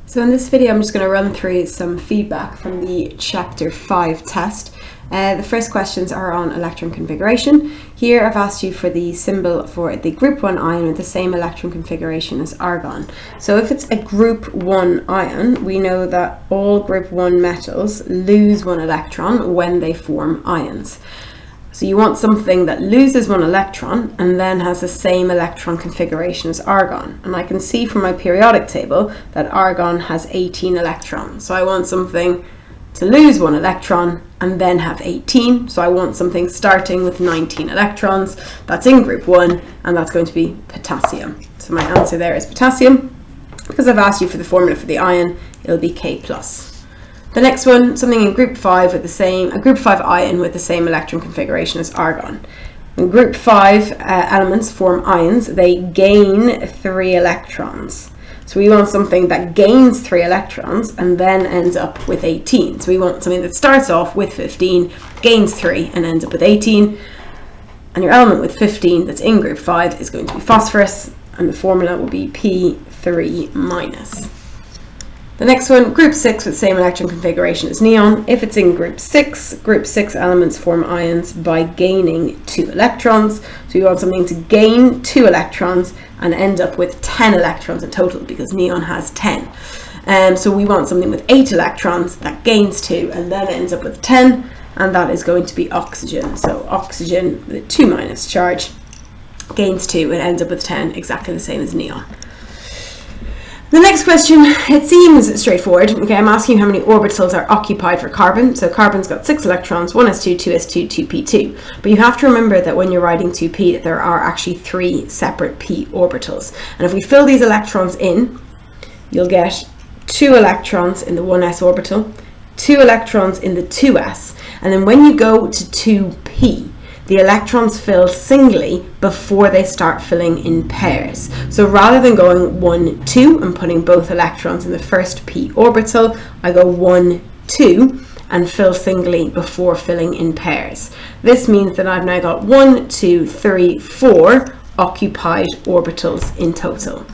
So in this video I'm just going to run through some feedback from the Chapter 5 test. The first questions are on electron configuration. Here I've asked you for the symbol for the group 1 ion with the same electron configuration as argon. So if it's a group 1 ion, we know that all group 1 metals lose one electron when they form ions. So you want something that loses one electron and then has the same electron configuration as argon. And I can see from my periodic table that argon has 18 electrons. So I want something to lose one electron and then have 18. So I want something starting with 19 electrons. That's in group 1 and that's going to be potassium. So my answer there is potassium. Because I've asked you for the formula for the ion, it'll be K+. The next one, something in group 5 with a group 5 ion with the same electron configuration as argon. When group 5 elements form ions, they gain 3 electrons. So we want something that gains 3 electrons and then ends up with 18. So we want something that starts off with 15, gains 3 and ends up with 18. And your element with 15 that's in group 5 is going to be phosphorus, and the formula will be P3-. The next one, group 6 with the same electron configuration as neon. If it's in group 6 elements form ions by gaining 2 electrons. So you want something to gain 2 electrons and end up with 10 electrons in total because neon has 10. So we want something with 8 electrons that gains 2 and then ends up with 10, and that is going to be oxygen. So oxygen with a 2- charge gains 2 and ends up with 10, exactly the same as neon. The next question, it seems straightforward. Okay, I'm asking you how many orbitals are occupied for carbon. So carbon's got 6 electrons, 1s2, 2s2, 2p2. But you have to remember that when you're writing 2p, there are actually 3 separate p orbitals. And if we fill these electrons in, you'll get 2 electrons in the 1s orbital, 2 electrons in the 2s. And then when you go to 2p, the electrons fill singly before they start filling in pairs. So rather than going 1, 2 and putting both electrons in the first p orbital, I go 1, 2 and fill singly before filling in pairs. This means that I've now got 1, 2, 3, 4 occupied orbitals in total.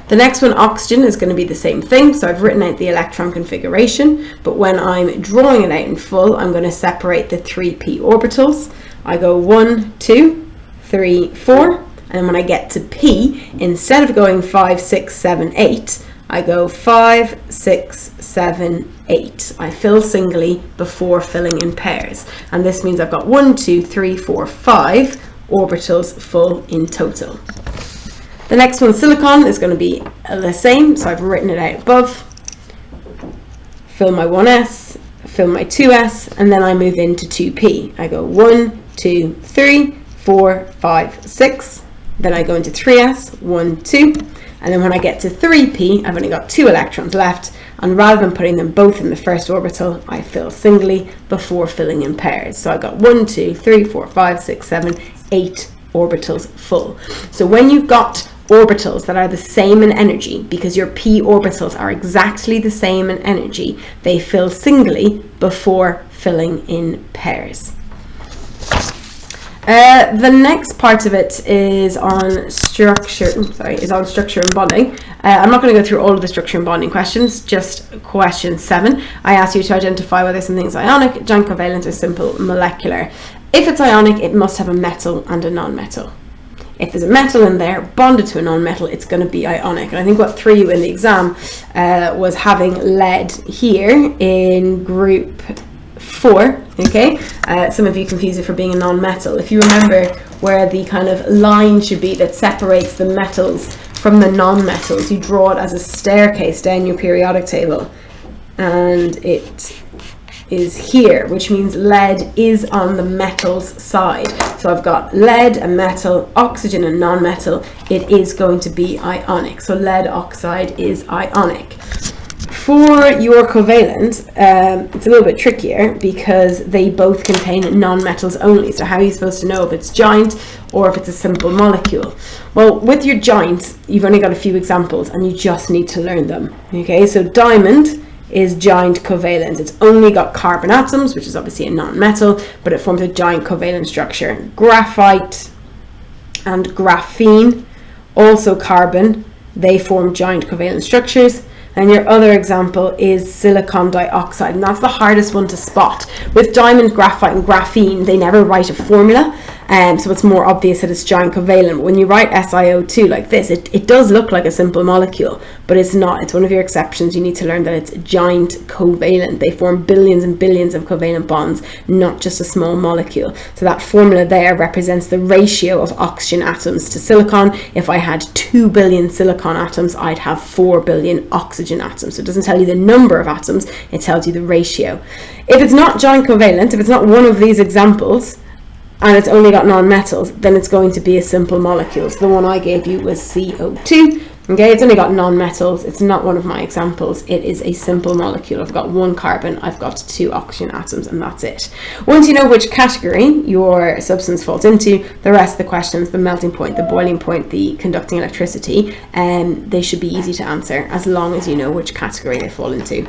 The next one, oxygen, is going to be the same thing. So I've written out the electron configuration, but when I'm drawing it out in full, I'm going to separate the 3p orbitals. I go 1, 2, 3, 4, and when I get to p, instead of going 5, 6, 7, 8, I go 5, 6, 7, 8. I fill singly before filling in pairs. And this means I've got 1, 2, 3, 4, 5 orbitals full in total. The next one, silicon, is going to be the same, so I've written it out above. Fill my 1s, fill my 2s, and then I move into 2p. I go 1, 2, 3, 4, 5, 6. Then I go into 3s, 1, 2. And then when I get to 3p, I've only got 2 electrons left. And rather than putting them both in the first orbital, I fill singly before filling in pairs. So I've got 1, 2, 3, 4, 5, 6, 7, 8 orbitals full. So when you've got orbitals that are the same in energy, because your p orbitals are exactly the same in energy, they fill singly before filling in pairs. The next part of it is on structure. Structure and bonding. I'm not going to go through all of the structure and bonding questions. Just question 7. I asked you to identify whether something's ionic, giant covalent, or simple molecular. If it's ionic, it must have a metal and a non-metal. If there's a metal in there bonded to a non-metal, it's going to be ionic. And I think what threw you in the exam was having lead here in group 4. Okay, some of you confuse it for being a non-metal. If you remember where the kind of line should be that separates the metals from the non-metals, you draw it as a staircase down your periodic table, and it is here, which means lead is on the metals side. So I've got lead, a metal, oxygen, a non-metal. It is going to be ionic. So lead oxide is ionic. For your covalent, it's a little bit trickier because they both contain non-metals only. So how are you supposed to know if it's giant or if it's a simple molecule? Well, with your giant, you've only got a few examples and you just need to learn them. Okay, so diamond is giant covalent. It's only got carbon atoms, which is obviously a non-metal, but it forms a giant covalent structure. Graphite and graphene, also carbon, they form giant covalent structures. And your other example is silicon dioxide, and that's the hardest one to spot. With diamond, graphite and graphene, they never write a formula, so it's more obvious that it's giant covalent. But when you write SiO2 like this, it does look like a simple molecule, but it's not. It's one of your exceptions. You need to learn that it's giant covalent. They form billions and billions of covalent bonds, not just a small molecule. So that formula there represents the ratio of oxygen atoms to silicon. If I had 2 billion silicon atoms, I'd have 4 billion oxygen atoms. So it doesn't tell you the number of atoms, it tells you the ratio. If it's not giant covalent, if it's not one of these examples, and it's only got non-metals, then it's going to be a simple molecule. So the one I gave you was CO2. Okay, it's only got non-metals, it's not one of my examples, it is a simple molecule. I've got 1 carbon, I've got 2 oxygen atoms, and that's it. Once you know which category your substance falls into, the rest of the questions, the melting point, the boiling point, the conducting electricity, they should be easy to answer as long as you know which category they fall into.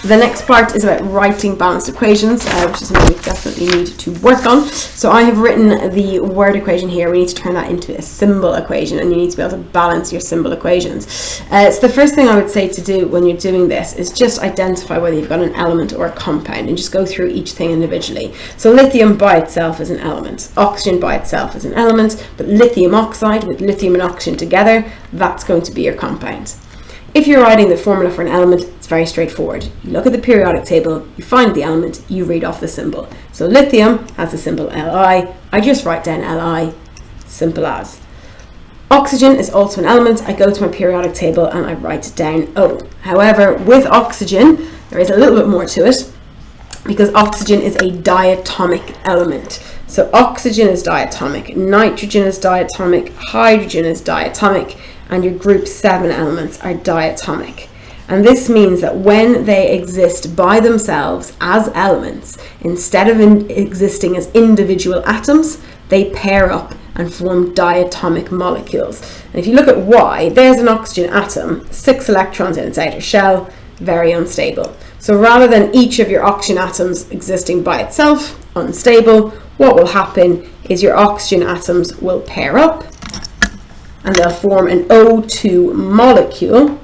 The next part is about writing balanced equations, which is something we definitely need to work on. So I have written the word equation here. We need to turn that into a symbol equation, and you need to be able to balance your symbol equations. So the first thing I would say to do when you're doing this is just identify whether you've got an element or a compound, and just go through each thing individually. So lithium by itself is an element, oxygen by itself is an element, but lithium oxide with lithium and oxygen together, that's going to be your compound. If you're writing the formula for an element, it's very straightforward. You look at the periodic table, you find the element, you read off the symbol. So lithium has the symbol Li. I just write down Li, simple as. Oxygen is also an element. I go to my periodic table and I write down O. However, with oxygen, there is a little bit more to it, because oxygen is a diatomic element. So oxygen is diatomic, nitrogen is diatomic, hydrogen is diatomic, and your group 7 elements are diatomic. And this means that when they exist by themselves as elements, instead of existing as individual atoms, they pair up and form diatomic molecules. And if you look at Y, there's an oxygen atom, 6 electrons in its outer shell, very unstable. So rather than each of your oxygen atoms existing by itself, unstable, what will happen is your oxygen atoms will pair up, and they'll form an O2 molecule,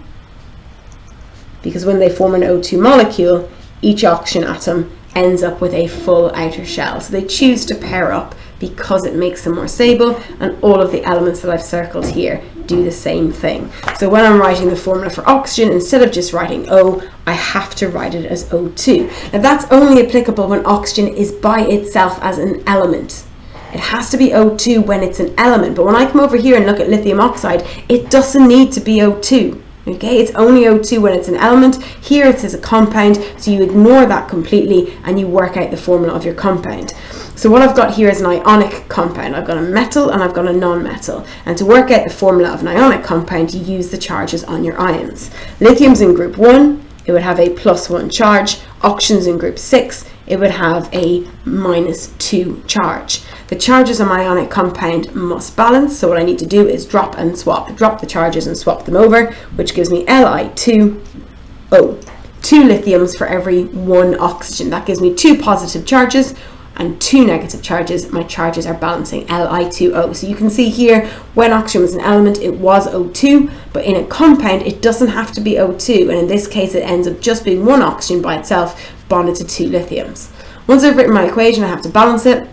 because when they form an O2 molecule, each oxygen atom ends up with a full outer shell. So they choose to pair up because it makes them more stable, and all of the elements that I've circled here do the same thing. So when I'm writing the formula for oxygen, instead of just writing O, I have to write it as O2. Now that's only applicable when oxygen is by itself as an element. It has to be O2 when it's an element, but when I come over here and look at lithium oxide, it doesn't need to be O2. Okay, it's only O2 when it's an element. Here it says a compound, so you ignore that completely and you work out the formula of your compound. So what I've got here is an ionic compound. I've got a metal and I've got a non-metal. And to work out the formula of an ionic compound, you use the charges on your ions. Lithium's in group 1, it would have a +1 charge. Oxygen's in group 6, it would have a -2 charge. The charges on my ionic compound must balance, so what I need to do is drop and swap. Drop the charges and swap them over, which gives me Li2O. 2 lithiums for every 1 oxygen. That gives me 2 positive charges and 2 negative charges. My charges are balancing Li2O. So you can see here, when oxygen was an element, it was O2, but in a compound, it doesn't have to be O2, and in this case, it ends up just being 1 oxygen by itself, bonded to 2 lithiums. Once I've written my equation, I have to balance it.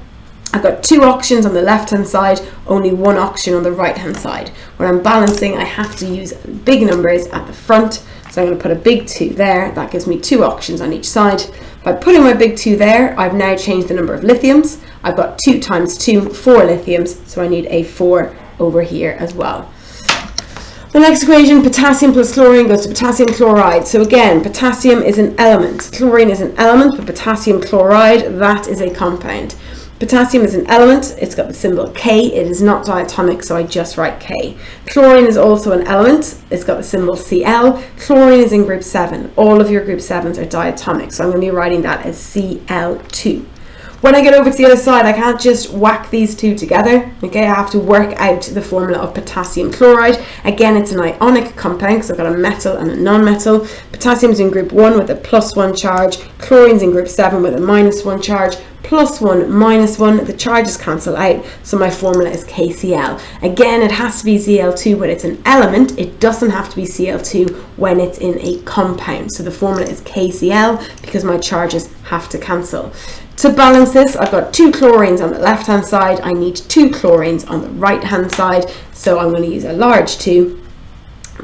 I've got 2 oxygens on the left-hand side, only 1 oxygen on the right-hand side. When I'm balancing, I have to use big numbers at the front. So I'm going to put a big 2 there. That gives me 2 oxygens on each side. By putting my big 2 there, I've now changed the number of lithiums. I've got 2 times 2, 4 lithiums, so I need a 4 over here as well. The next equation, potassium plus chlorine goes to potassium chloride. So again, potassium is an element. Chlorine is an element, but potassium chloride, that is a compound. Potassium is an element, it's got the symbol K, it is not diatomic, so I just write K. Chlorine is also an element, it's got the symbol Cl. Chlorine is in group 7, all of your group 7s are diatomic, so I'm going to be writing that as Cl2. When I get over to the other side, I can't just whack these two together. Okay, I have to work out the formula of potassium chloride. Again, it's an ionic compound because I've got a metal and a non-metal. Potassium's in group 1 with a +1 charge. Chlorine's in group 7 with a -1 charge. +1, -1, the charges cancel out, so my formula is KCl. Again, it has to be Cl2 when it's an element. It doesn't have to be Cl2 when it's in a compound. So the formula is KCl because my charges have to cancel. To balance this, I've got 2 chlorines on the left hand side. I need 2 chlorines on the right hand side, so I'm going to use a large 2.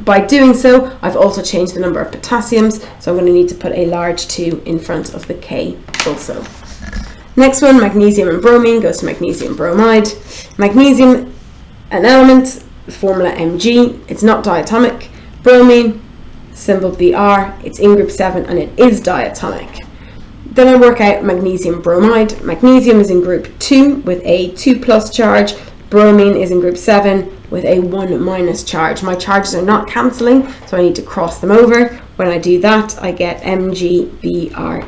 By doing so, I've also changed the number of potassiums, so I'm going to need to put a large 2 in front of the K also. Next one, magnesium and bromine, goes to magnesium bromide. Magnesium, an element, formula Mg, it's not diatomic. Bromine, symbol Br, it's in group 7 and it is diatomic. Then I work out magnesium bromide. Magnesium is in group 2 with a 2+ charge. Bromine is in group 7 with a 1- charge. My charges are not cancelling, so I need to cross them over. When I do that, I get MgBr2.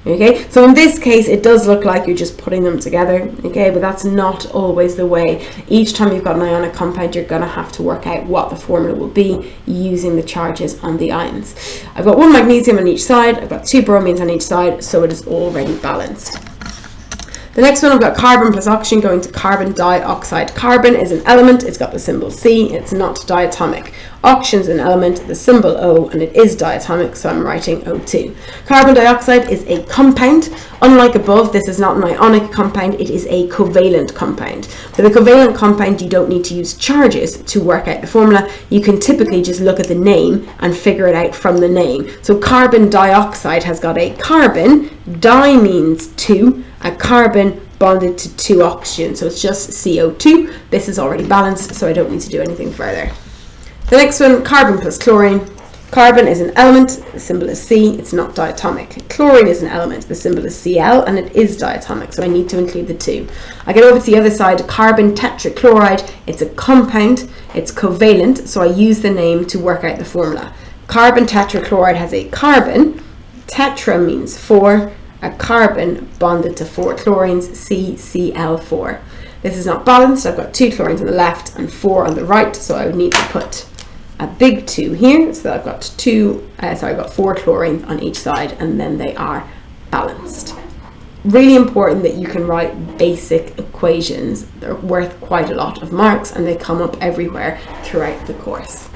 Okay, so in this case, it does look like you're just putting them together, okay, but that's not always the way. Each time you've got an ionic compound, you're going to have to work out what the formula will be using the charges on the ions. I've got 1 magnesium on each side, I've got 2 bromines on each side, so it is already balanced. The next one, I've got carbon plus oxygen going to carbon dioxide. Carbon is an element, it's got the symbol C, it's not diatomic. Oxygen is an element, the symbol O, and it is diatomic, so I'm writing O2. Carbon dioxide is a compound. Unlike above, this is not an ionic compound, it is a covalent compound. With a covalent compound, you don't need to use charges to work out the formula. You can typically just look at the name and figure it out from the name. So carbon dioxide has got a carbon, di means 2, a carbon bonded to 2 oxygen, so it's just CO2. This is already balanced, so I don't need to do anything further. The next one, carbon plus chlorine. Carbon is an element, the symbol is C, it's not diatomic. Chlorine is an element, the symbol is Cl, and it is diatomic, so I need to include the 2. I get over to the other side, carbon tetrachloride, it's a compound, it's covalent, so I use the name to work out the formula. Carbon tetrachloride has a carbon, tetra means 4, a carbon bonded to 4 chlorines, CCl4. This is not balanced, I've got 2 chlorines on the left and 4 on the right, so I would need to put a big 2 here, so that I've got 4 chlorines on each side, and then they are balanced. Really important that you can write basic equations. They're worth quite a lot of marks and they come up everywhere throughout the course.